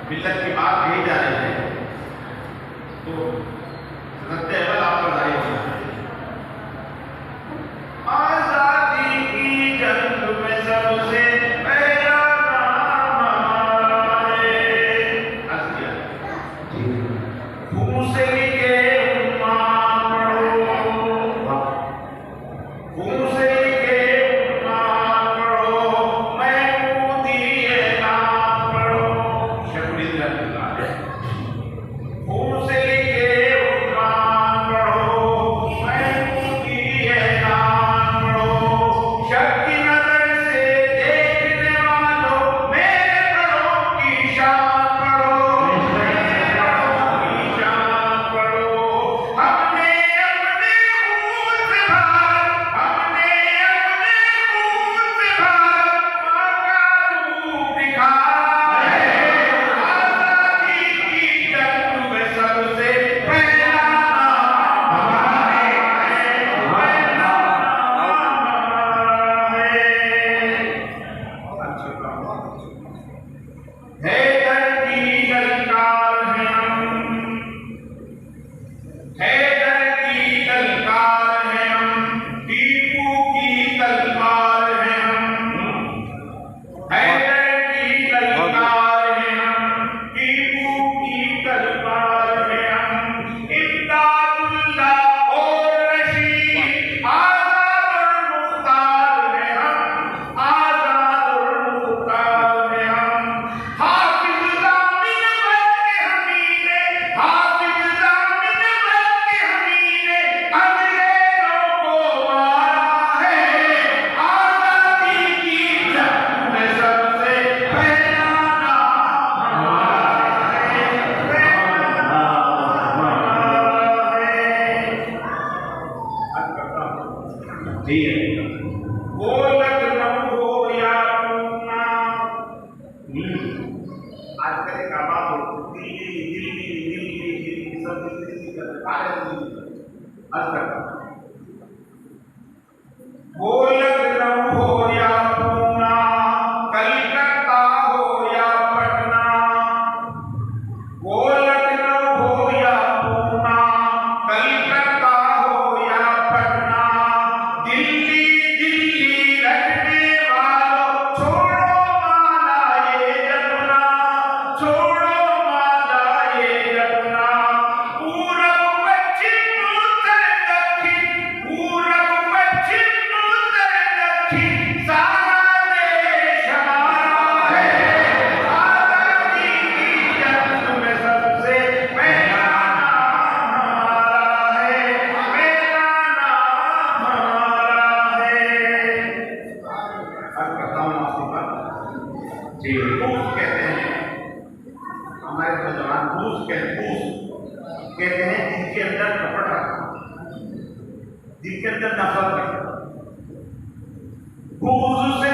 मिल्लत की बात कही जा रही है तो सत्य अवल आप बताइए। आजादी की जंग में सबसे पहला नाम हमारे असलिया फूस लिखे उम्माद पढ़ो, फूस लिखे उम्माद पढ़ो, महमूदी नाम पढ़ो। शकुनी फूस लिखे उम्माद पढ़ो, महमूदी नाम पढ़ो। शक की नजर से देखने वालों मेरे बड़ों की शान पढ़ो, मेरे बड़ों की शान पढ़ो। हमने अपने खून से भारत, हमने अपने खून से भारत माँ का रूप दिखाया है। आजादी की जंग में सबसे पहला नाम हमारा है, पहला नाम हमारा है। हैदर की ललकार है हम, हैदर की ललकार है हम, टीपू की तलवार है हम। हैदर की ललकार है हम, टीपू की तलवार है हम। इम्दादुल्लाह और रशीद आजाद और मुख्तार है हम, आजाद और मुख्तार है हम। हाफिज जामिन बन के हमीने, हाफिज जामिन बन के हमीने अंग्रेजों को मारा है। आजादी की जंग में सबसे पहला नाम हमारा है, पहला नाम हमारा है। जी वो लखनऊ हो या पूना, आजकल एक आवाज होती है दिल्ली दिल्ली दिल्ली सब दिल्ली वो लखनऊ हो या पूना, कलकत्ता हो या पटना, वो लखनऊ हो या पूना, कलकत्ता हो या पटना। दिल्ली दिल्ली रटने वालों छोड़ो माला ये जमुना, छोड़ो माला ये जमुना। पूरब पश्चिम उत्तर दक्षिण, पूरब पश्चिम उत्तर दक्षिण सारा देश हमारा है। आजादी की जंग में सबसे पहला नाम हमारा है, पहला नाम हमारा है। अब बताओ आपकी बात जी। रूस कहते हैं हमारे नौजवान, रूस कहते हैं जिनके अंदर कपट रखा, जिनके अंदर नफरत रखा। बुग़्ज़ से